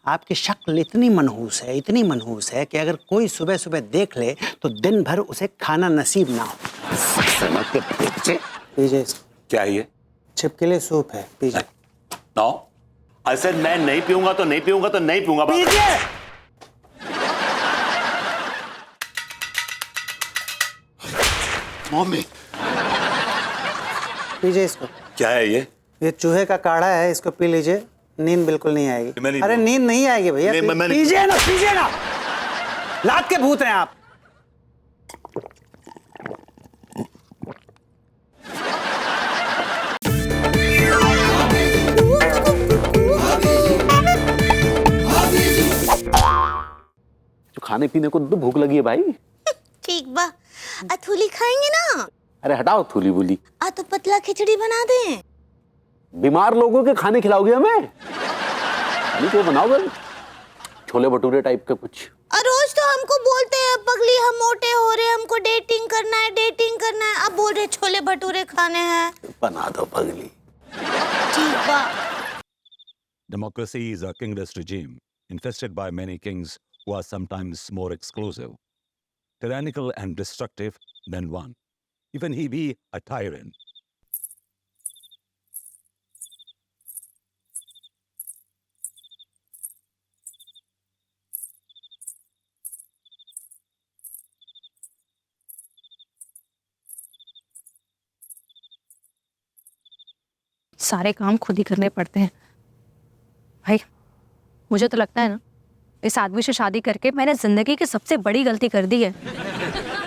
आपकी शक्ल इतनी मनहूस है कि अगर कोई सुबह सुबह देख ले तो दिन भर उसे खाना नसीब ना हो। पीजिए। क्या है ये? छिपकली सूप है, पीजिए। नो, ऐसे मैं नहीं पीऊंगा तो नहीं पीऊंगा तो नहीं पीऊंगा। पीजिए। मम्मी, पीजिए इसको। क्या है ये? ये चूहे का काढ़ा है, इसको पी लीजिए, नींद बिल्कुल नहीं आएगी। अरे नींद नहीं आएगी भैया, पीजिए ना, लात के भूत हैं आप। खाने पीने को तो भूख लगी है भाई। ठीक बा, अथुली खाएंगे ना? अरे हटाओ थूली बुली। तो पतला खिचड़ी बना दें। बीमार लोगों के खाने खिलाओगे हमें? खाने क्यों बनाओगे? छोले भटूरे टाइप का कुछ। रोज तो हमको बोलते हैं पगली हम मोटे हो रहे, हमको डेटिंग करना है, अब बोल रहे छोले भटूरे खाने हैं। बना दो पगली। ठीक बा। Democracy is a kingless regime infested by many kings who are sometimes more exclusive, tyrannical and destructive than one, even he be a tyrant. सारे काम खुद ही करने पड़ते हैं भाई। मुझे तो लगता है ना, इस आदमी से शादी करके मैंने जिंदगी की सबसे बड़ी गलती कर दी है।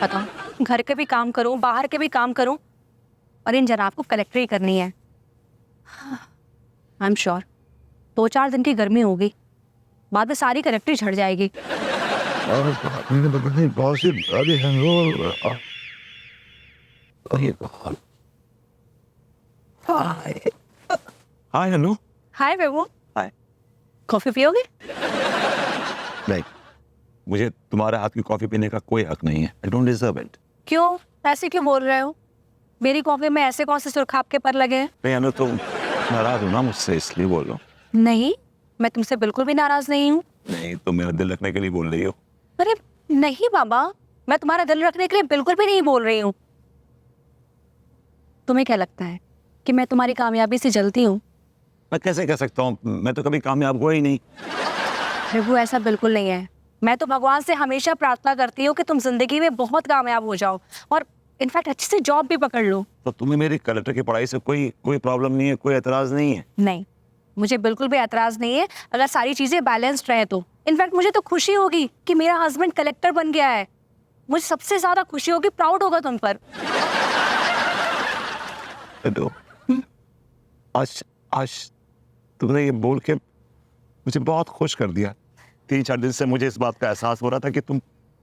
बताओ, घर के भी काम करूं, बाहर के भी काम करूं, और इन जनाब को कलेक्टरी करनी है। आई एम श्योर 2-4 दिन की गर्मी होगी, बाद में सारी कलेक्टरी झड़ जाएगी। Hi, Anu. हाय बेबू। हाय। कॉफी पियोगे? नहीं, मुझे तुम्हारे हाथ की कॉफी पीने का कोई हक नहीं है। I don't deserve it. क्यों ऐसे क्यों बोल रहे हो? मेरी कॉफी में ऐसे कौन से सुरखाब के पर लगे हैं? नहीं अनु, तुम नाराज हो ना मुझसे, इसलिए बोल रहा हूँ। नहीं, मैं तुमसे बिल्कुल भी नाराज नहीं हूँ। नहीं, तुम मेरा दिल रखने के लिए बोल रही हो। अरे नहीं बाबा, मैं तुम्हारा दिल रखने के लिए बिल्कुल भी नहीं बोल रही हूँ। तुम्हें क्या लगता है कि मैं तुम्हारी कामयाबी से जलती हूँ? मैं कैसे कह सकता हूँ, मैं तो कभी कामयाब हुआ ही नहीं। प्रभु, ऐसा बिल्कुल नहीं है। मैं तो भगवान से हमेशा प्रार्थना करती हूँ कि तुम जिंदगी में बहुत कामयाब हो जाओ और इनफैक्ट अच्छी से जॉब भी पकड़ लो। तो तुम्हें मेरी कलेक्टर की पढ़ाई से कोई प्रॉब्लम नहीं है, कोई एतराज नहीं है? नहीं, मुझे बिल्कुल भी एतराज नहीं है अगर सारी चीजें बैलेंस्ड रहे तो। इनफैक्ट मुझे तो खुशी होगी कि मेरा हस्बैंड कलेक्टर बन गया है। मुझे सबसे ज्यादा खुशी होगी, प्राउड होगा तुम पर। आज तुमने ये बोल के मुझे बहुत खुश कर दिया। 3-4 दिन से मुझे इस बात का एहसास हो रहा था कि तुम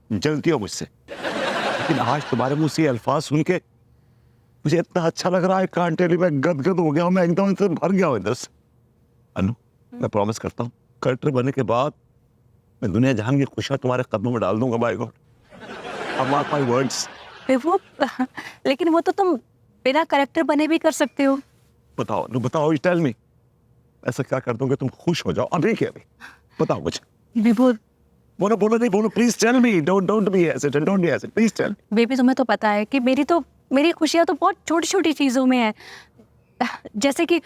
जलती हो मुझसे, लेकिन आज तुम्हारे मुंह से अल्फाज सुन के मुझे इतना अच्छा लग रहा है। कांट टेल यू, मैं गदगद हो गया हूँ, मैं एकदम से भर गया हूँ इधर से। अनु, मैं प्रॉमिस करता हूँ, कलेक्टर बनने के बाद मैं दुनिया जहान की खुशियाँ तुम्हारे कदमों में डाल दूंगा। बाय गॉड, अब मार्क माय वर्ड्स। वो लेकिन वो तो तुम बिना कलेक्टर बने भी कर सकते हो। बताओ अनु, बताओ, टेल मी, ऐसा क्या कर दूंगा तुम खुश हो जाओ अभी के अभी? बताओ मुझे। विभूत, बोलो please tell me, don't be hesitant, don't be hesitant, please tell. Baby, तुम्हें तो पता है कि मेरी खुशियाँ तो बहुत छोटी छोटी चीज़ों में है। जैसे कि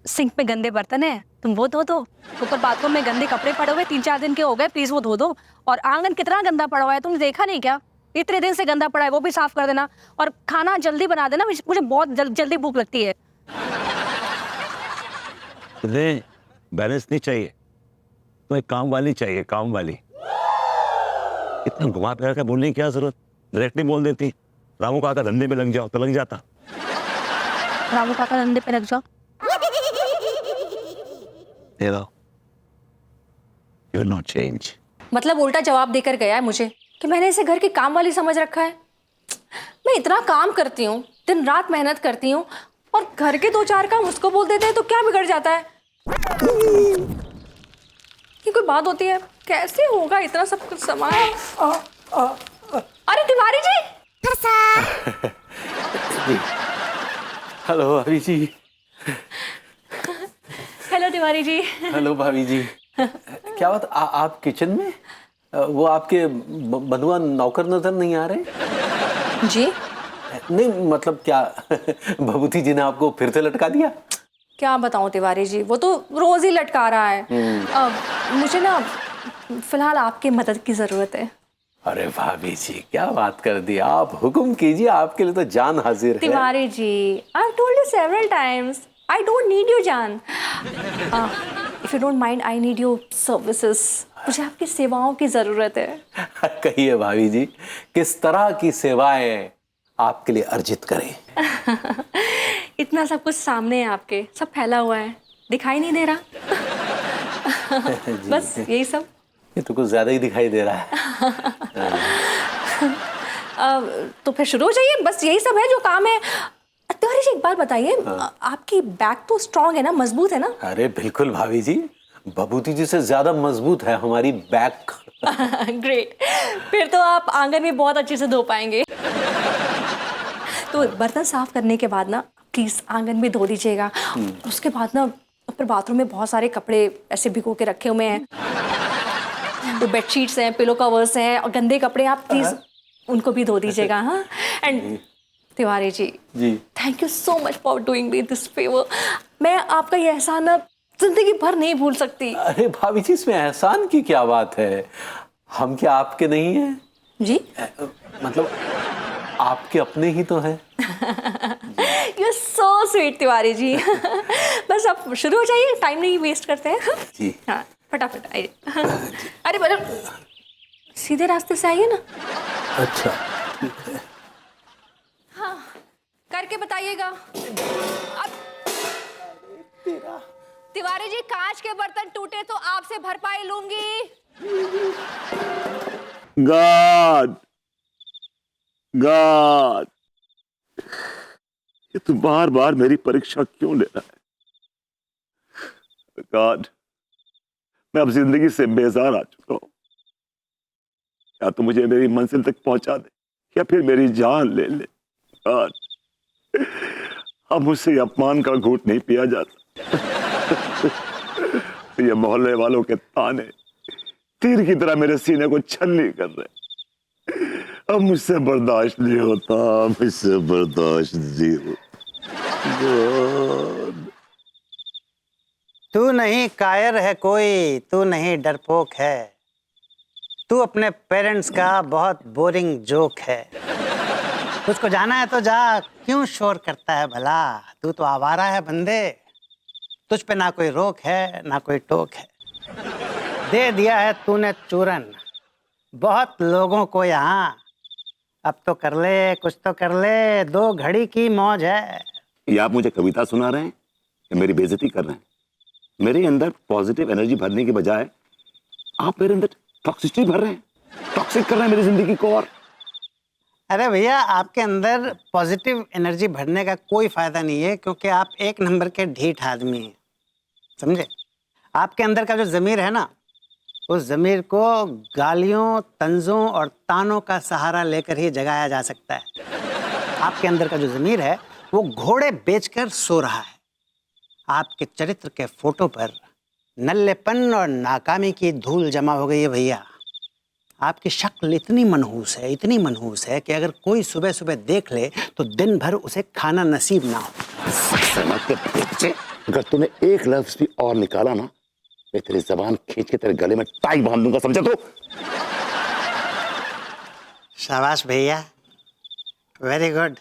सिंक में गंदे बर्तन है, तुम वो धो दो। ऊपर बाथरूम में गंदे कपड़े पड़े हुए 3-4 दिन के हो गए, प्लीज वो धो दो। और आंगन कितना गंदा पड़ा हुआ है, तुमने देखा नहीं क्या? इतने दिन से गंदा पड़ा है, वो भी साफ कर देना। और खाना जल्दी बना देना, मुझे बहुत जल्दी भूख लगती है। तुम्हें बैलेंस नहीं चाहिए, तुम्हें काम वाली चाहिए, काम वाली। इतना घुमा फिरा कर बोलने की क्या जरूरत? डायरेक्टली बोल देती, रामू काका धंधे में लग जाओ, तो लग जाता। रामू काका धंधे पे लग जाओ। You will not change. मतलब उल्टा जवाब देकर गया है मुझे कि मैंने इसे घर की काम वाली समझ रखा है। मैं इतना काम करती हूँ, दिन रात मेहनत करती हूँ, और घर के 2-4 काम उसको बोल देते हैं तो क्या बिगड़ जाता है? ये कोई बात होती है? कैसे होगा इतना सब कुछ सामान? अरे तिवारी जी! हेलो भाभी जी। हेलो तिवारी जी। हेलो भाभी जी। क्या बात, आप किचन में? वो आपके बंधुआ नौकर नजर नहीं आ रहे? जी नहीं मतलब क्या भभूति जी ने आपको फिर से लटका दिया? क्या बताऊं तिवारी जी, वो तो रोज ही लटका रहा है। मुझे ना फिलहाल आपकी मदद की जरूरत है। अरे भाभी जी क्या बात कर दी, आप हुक्म कीजिए, आपके लिए तो जान हाजिर है। Tiwari ji, I have told you several times, I don't need you जान। If you don't mind, I need your services. मुझे आपकी सेवाओं की जरूरत है। कहिए भाभी जी, किस तरह की सेवाएं आपके लिए अर्जित करें? इतना सब कुछ सामने है आपके, सब फैला हुआ है, दिखाई नहीं दे रहा। बस यही सब। ये तो कुछ ज्यादा ही दिखाई दे रहा है। तो फिर शुरू हो जाइए, बस यही सब है जो काम है। तिवारी जी एक बात बताइए, आपकी बैक तो स्ट्रांग है ना, मजबूत है ना? अरे बिल्कुल भाभी जी, भभूति जी से ज्यादा मजबूत है हमारी बैक। ग्रेट, फिर तो आप आंगन में बहुत अच्छे से धो पाएंगे। तो बर्तन साफ करने के बाद ना प्लीज आंगन में धो दीजिएगा। उसके बाद ना ऊपर बाथरूम में बहुत सारे कपड़े ऐसे भिगो के रखे हुए हैं, तो बेडशीट्स हैं, पिलो कवर्स हैं और गंदे कपड़े, आप प्लीज उनको भी धो दीजिएगा। हाँ, and Tiwari ji thank you so much for doing me this favour. मैं आपका ये एहसान ना जिंदगी भर नहीं भूल सकती। अरे भाभी जी, इसमें एहसान की क्या बात है? हम क्या आपके नहीं हैं? जी मतलब आपके अपने ही तो हैं। You so sweet Tiwari ji. बस आप शुरू हो जाइए, टाइम नहीं वेस्ट करते हैं। जी हाँ फटाफट आइए। अरे मतलब सीधे रास्ते से आइए ना। अच्छा हाँ करके बताइएगा। अब तिवारी जी, कांच के बर्तन टूटे तो आपसे भरपाई लूंगी। गॉड गॉड, ये तू बार बार मेरी परीक्षा क्यों ले रहा है? गॉड, मैं अब जिंदगी से बेजार आ चुका हूं। या तो मुझे मेरी मंजिल तक पहुंचा दे या फिर मेरी जान ले ले। गॉड, अब मुझसे अपमान का घूंट नहीं पिया जाता। ये मोहल्ले वालों के ताने तीर की तरह मेरे सीने को छलनी कर रहे। अब मुझसे बर्दाश्त नहीं होता, मुझसे बर्दाश्त नहीं होता। तू नहीं कायर है कोई, तू नहीं डरपोक है, तू अपने पेरेंट्स का बहुत बोरिंग जोक है। तुझको जाना है तो जा, क्यों शोर करता है भला? तू तो आवारा है बंदे, तुझ पे ना कोई रोक है ना कोई टोक है। दे दिया है तूने चूरन बहुत लोगों को यहाँ, अब तो कर ले, कुछ तो कर ले, 2 घड़ी की मौज है। ये आप मुझे कविता सुना रहे हैं या मेरी बेइज्जती कर रहे हैं? मेरे अंदर पॉजिटिव एनर्जी भरने की बजाय आप मेरे अंदर टॉक्सिसिटी भर रहे हैं, टॉक्सिक कर रहे हैं मेरी जिंदगी को। और अरे भैया, आपके अंदर पॉजिटिव एनर्जी भरने का कोई फायदा नहीं है, क्योंकि आप 1 नंबर के ढीठ आदमी हैं, समझे? आपके अंदर का जो ज़मीर है ना, उस ज़मीर को गालियों, तंजों और तानों का सहारा लेकर ही जगाया जा सकता है। आपके अंदर का जो ज़मीर है वो घोड़े बेचकर सो रहा है। आपके चरित्र के फोटो पर नल्लेपन और नाकामी की धूल जमा हो गई है भैया। आपकी शक्ल इतनी मनहूस है, इतनी मनहूस है कि अगर कोई सुबह सुबह देख ले तो दिन भर उसे खाना नसीब ना हो। अगर तूने एक लफ्ज भी और निकाला ना, मैं तेरी जबान खींच के तेरे गले में टाई बांध दूंगा, समझा तू? शाबाश भैया, वेरी गुड।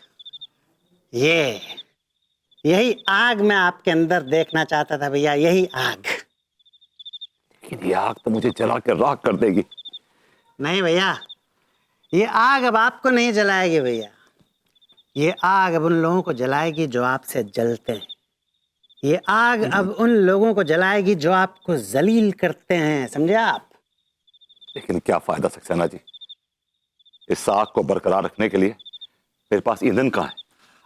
यही आग मैं आपके अंदर देखना चाहता था भैया, यही आग। लेकिन ये आग तो मुझे जला के राख कर देगी। नहीं भैया, ये आग अब आपको नहीं जलाएगी भैया, ये आग अब उन लोगों को जलाएगी जो आपसे जलते हैं। ये आग अब उन लोगों को जलाएगी जो आपको जलील करते हैं, समझे आप? लेकिन क्या फायदा सक्सेना जी, इस आग को बरकरार रखने के लिए मेरे पास ईंधन कहाँ है?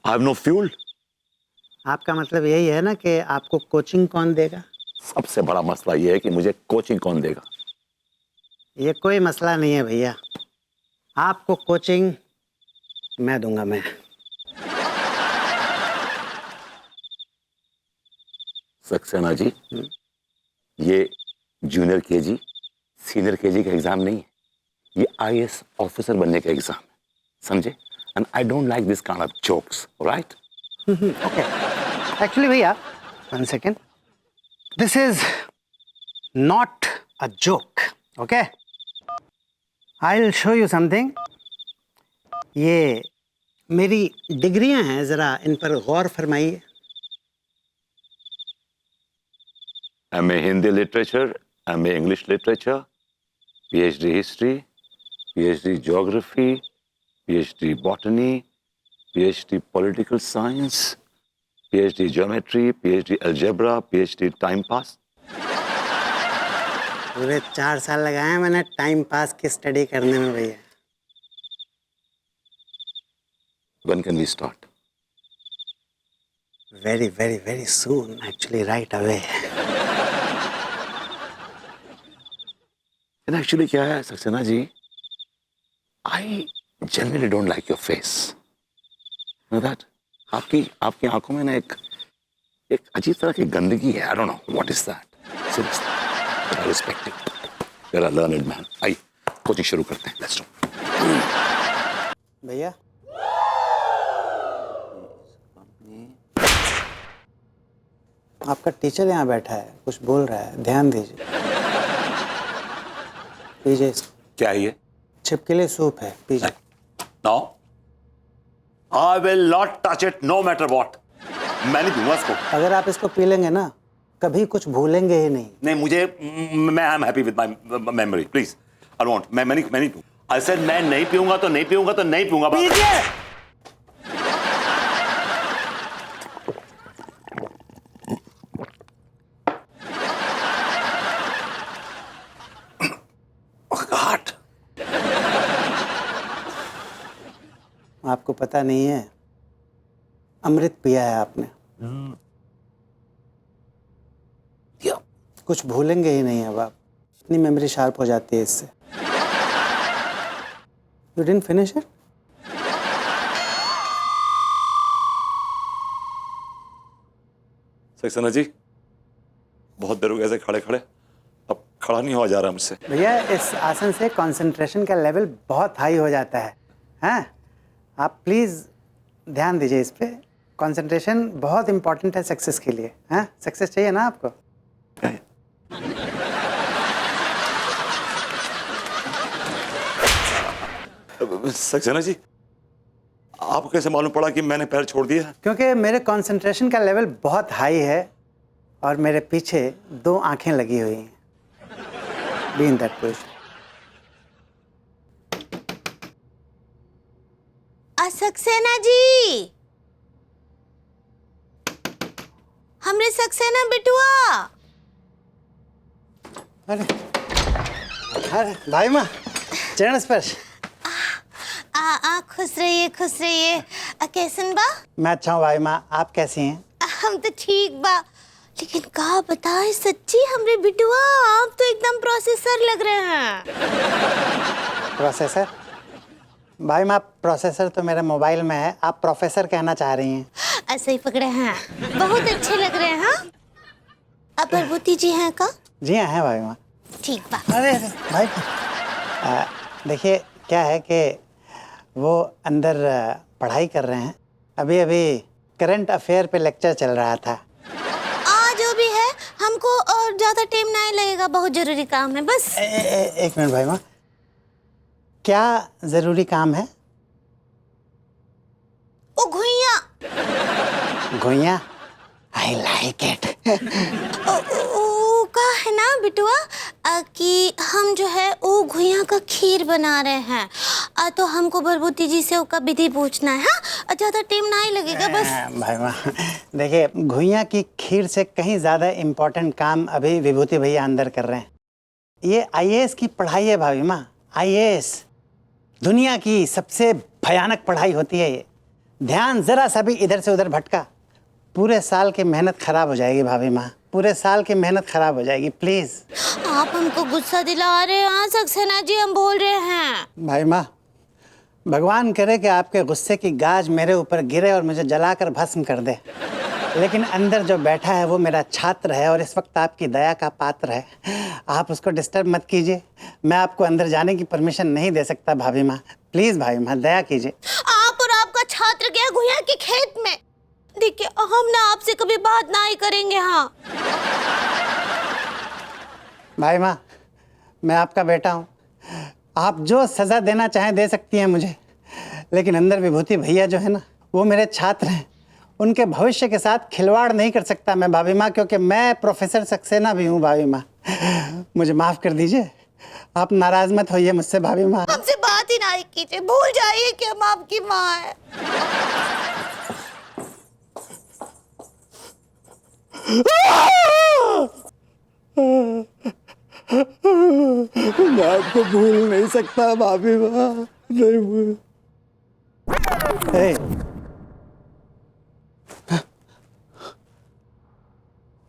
I have no fuel. आपका मतलब यही है ना कि आपको कोचिंग कौन देगा? सबसे बड़ा मसला यह है कि मुझे कोचिंग कौन देगा। ये कोई मसला नहीं है भैया, आपको कोचिंग मैं दूंगा। मैं सक्सेना जी, ये जूनियर केजी सीनियर केजी का एग्जाम नहीं है, ये आईएएस ऑफिसर बनने का एग्जाम है, समझे? And I don't like this kind of jokes, right? Okay actually भैया, one second, this is not a joke, okay? I will show you something. ये मेरी डिग्रियां हैं, जरा इन पर गौर फरमाइए। MA Hindi literature, MA English literature, PhD history, PhD geography, PhD botany, PhD political science, PhD geometry, PhD algebra, PhD time pass. पूरे 4 साल लगाए हैं मैंने टाइम पास की स्टडी करने में भैया। When can we start? Very very very soon, actually right away. And actually क्या है Saxena ji, I genuinely don't like your face. You know that? आपकी आंखों में ना एक अजीब तरह की गंदगी है। I don't know what is that. Seriously, but I respect it. You're a learned man. आइए कोचिंग शुरू करते हैं। Let's do. भैया आपका टीचर यहाँ बैठा है, कुछ बोल रहा है, ध्यान दीजिए। पीजिए इसको। क्या है ये? छिपकली सूप है, पीजिए। No. I will not touch it no matter what. मैं नहीं पीऊंगा इसको। अगर आप इसको पी लेंगे ना, कभी कुछ भूलेंगे ही नहीं। नहीं, मैं I am happy with my memory, please I won't. मैं नहीं आई सेड मैं नहीं पीऊंगा तो नहीं पीऊंगा तो नहीं पीऊंगा। पीजिए। God. आपको पता नहीं है, अमृत पिया है आपने। Yeah. कुछ भूलेंगे ही नहीं अब आप, इतनी मेमोरी शार्प हो जाती है इससे। You didn't finish it? Saxena ji, बहुत देर हो गए ऐसे खड़े खड़े, अब खड़ा नहीं हुआ जा रहा मुझसे। भैया इस आसन से कंसंट्रेशन का लेवल बहुत हाई हो जाता है। हैं? आप प्लीज़ ध्यान दीजिए इस पे। कंसंट्रेशन बहुत इंपॉर्टेंट है सक्सेस के लिए। हैं? सक्सेस चाहिए ना आपको? सक्सेना जी, आपको कैसे मालूम पड़ा कि मैंने पैर छोड़ दिया? क्योंकि मेरे कंसंट्रेशन का लेवल बहुत हाई है और मेरे पीछे 2 आंखें लगी हुई हैं। Be in that position. Saxena ji, हमरे सक्सेना बिटुआ। अरे अरे भाई माँ, चरण स्पर्श। खुश रहिए खुश रहिए। कैसन बा? मैं अच्छा हूँ भाई माँ, आप कैसी हैं? हम तो ठीक बा, लेकिन का बताए सच्ची हमरे बिटुआ, आप तो एकदम प्रोसेसर लग रहे हैं। प्रोसेसर? भाई माँ, प्रोसेसर तो मेरे मोबाइल में है, आप प्रोफेसर कहना चाह रही हैं। ऐसे ही पकड़े हैं, बहुत अच्छे लग रहे हैं। अब प्रभुति जी हैं का? जी हाँ, है भाई माँ। ठीक बा। अरे भाई देखिए क्या है कि वो अंदर पढ़ाई कर रहे हैं। अभी अभी करंट अफेयर पे लेक्चर चल रहा था। जो भी है, हमको और ज़्यादा टाइम नहीं लगेगा, बहुत ज़रूरी काम है बस। एक मिनट भाई माँ, क्या ज़रूरी काम है? ओ घुइयाँ। घुइयाँ? I like it. का है ना बिटुआ कि हम जो है वो घुइयाँ का खीर बना रहे हैं, तो हमको प्रभुति जी से उसका विधि पूछना है। हाँ, ज़्यादा टाइम नहीं लगेगा बस। भाई माँ देखिए, घुइयाँ की खीर से कहीं ज़्यादा इम्पोर्टेंट काम अभी विभूति भैया अंदर कर रहे हैं। ये आईएएस की पढ़ाई है भाभी माँ। आईएएस दुनिया की सबसे भयानक पढ़ाई होती है ये। ध्यान ज़रा सा भी इधर से उधर भटका, पूरे साल की मेहनत खराब हो जाएगी भाभी माँ, पूरे साल की मेहनत खराब हो जाएगी। प्लीज़ आप हमको गुस्सा दिला रहे हैं सक्सेना जी, हम बोल रहे हैं। भाई माँ, भगवान करे कि आपके गुस्से की गाज मेरे ऊपर गिरे और मुझे जलाकर भस्म कर दे। लेकिन अंदर जो बैठा है वो मेरा छात्र है और इस वक्त आपकी दया का पात्र है। आप उसको डिस्टर्ब मत कीजिए। मैं आपको अंदर जाने की परमिशन नहीं दे सकता भाभी माँ। प्लीज भाभी माँ दया कीजिए। आप और आपका छात्र गया गुहिया के खेत में। देखिए हम ना आपसे कभी बात ना ही करेंगे। हाँ भाई माँ, मैं आपका बेटा हूँ। आप जो सज़ा देना चाहें दे सकती हैं मुझे, लेकिन अंदर विभूति भैया जो है ना, वो मेरे छात्र हैं। उनके भविष्य के साथ खिलवाड़ नहीं कर सकता मैं भाभी माँ, क्योंकि मैं प्रोफेसर सक्सेना भी हूँ भाभी माँ। मुझे माफ़ कर दीजिए। आप नाराज मत होइए मुझसे भाभी माँ। हमसे बात ही ना कीजिए, भूल जाइए कि हम आपकी माँ हैं। मैं आपको भूल नहीं सकता भाभी माँ, नहीं भूल।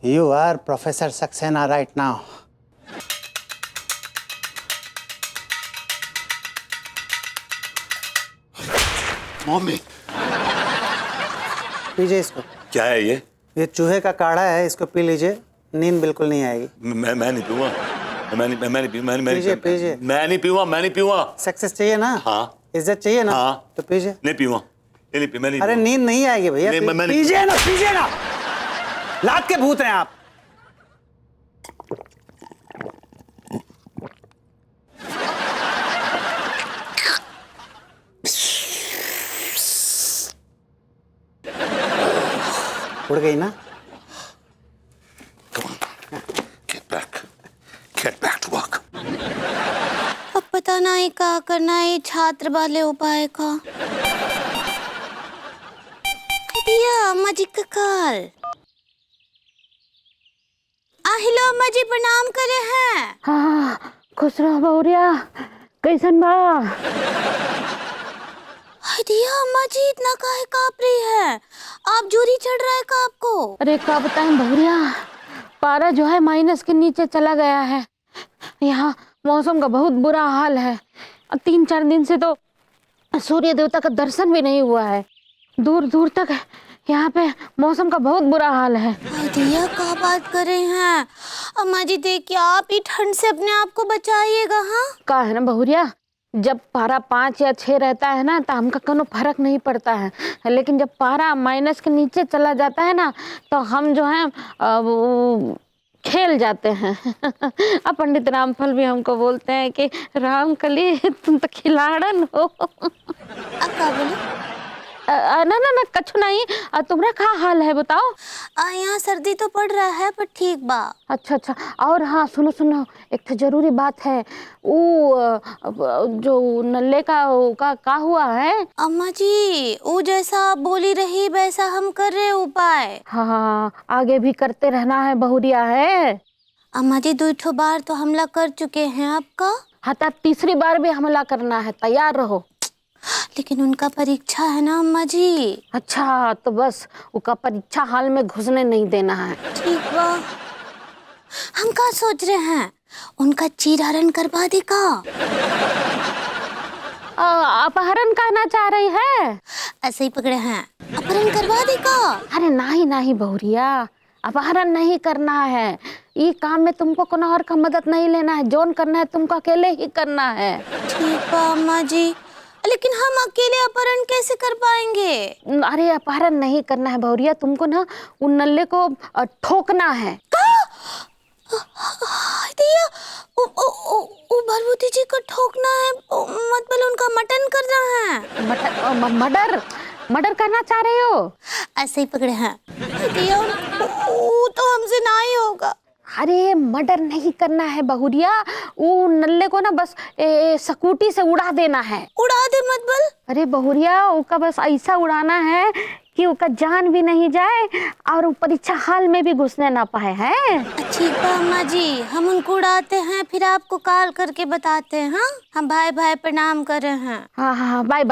You are Professor Saxena right now. Mummy पीजिए इसको। क्या है ये चूहे का काढ़ा है, इसको पी लीजिए, नींद बिल्कुल नहीं आएगी। मैं नहीं पीऊंगा। मैं पीजिए, पीजिए। नहीं पीऊंगा। सक्सेस चाहिए ना? हाँ। इज्जत चाहिए ना? हाँ। तो पीजिए। नहीं पीऊंगा। मैं नहीं अरे नींद नहीं आएगी भैया। नहीं, मैं नहीं- पीजिए ना। लात के भूत हैं आप। उड़ गई ना? Come on. Get back to work. अब पता नहीं क्या करना है छात्र वाले उपाय का। दिया अम्मा जी का कॉल। हेलो अम्मा जी, प्रणाम करे हैं। हाँ खुश रहो बहुरिया, कैसन बा? दिया अम्मा जी इतना काहे काँप रही है? आप जूरी चढ़ रहा है का आपको? अरे क्या बताएं बहुरिया, पारा जो है माइनस के नीचे चला गया है। यहाँ मौसम का बहुत बुरा हाल है। 3-4 दिन से तो सूर्य देवता का दर्शन भी नहीं हुआ है। दूर दूर तक यहाँ पे मौसम का बहुत बुरा हाल है। दिया क्या बात कर रहे हैं? अम्मा जी देखिए, आप ही ठंड से अपने आप को बचाइएगा। हाँ का है ना बहुरिया, जब पारा 5 या 6 रहता है ना तो हमका कोनो फर्क नहीं पड़ता है, लेकिन जब पारा माइनस के नीचे चला जाता है ना तो हम जो है खेल जाते हैं। अब पंडित रामफल भी हमको बोलते हैं कि रामकली तुम तो खिलाड़न हो। अब क्या बोले? ना कछु नहीं। तुम्हारा क्या हाल है बताओ? यहाँ सर्दी तो पड़ रहा है पर ठीक बा। अच्छा। और हाँ सुनो, एक तो जरूरी बात है। वो जो नल्ले का हुआ है? अम्मा जी वो जैसा आप बोली रही वैसा हम कर रहे उपाय। हाँ आगे भी करते रहना है बहुरिया है। अम्मा जी 2 बार तो हमला कर चुके हैं आपका। हाँ तब 3री बार भी हमला करना है, तैयार रहो। लेकिन उनका परीक्षा है ना अम्मा जी। अच्छा तो बस उनका परीक्षा हाल में घुसने नहीं देना है। ठीक बा। हम क्या सोच रहे हैं, उनका चीरहरण करवा दे का? अपहरण करना चाह रही है? ऐसे ही पकड़े हैं, अपहरण करवा दे का? अरे नहीं बहुरिया, अपहरण नहीं करना है। ये काम में तुमको कोनो और का मदद नहीं लेना है, जोन करना है तुमको अकेले ही करना है। ठीक बा अम्मा जी, लेकिन हम अकेले अपहरण कैसे कर पाएंगे? अरे अपहरण नहीं करना है बहुरिया, तुमको ना उन नल्ले को ठोकना है। दिया वो भरभूति जी को ठोकना है, मतलब उनका मटन करना है। मर्डर करना चाह रहे हो? ऐसे ही पकड़े हैं दिया, वो तो हमसे ना ही होगा। अरे मर्डर नहीं करना है बहुरिया, वो नल्ले को ना बस स्कूटी से उड़ा देना है। उड़ा दे मत बल। अरे बहुरिया उसका बस ऐसा उड़ाना है कि उसका जान भी नहीं जाए और वो परीक्षा हाल में भी घुसने ना पाए। हैं ठीक है अम्मा जी, हम उनको उड़ाते हैं फिर आपको कॉल करके बताते हैं। हाँ हम भाई प्रणाम कर रहे हैं। हाँ बाय।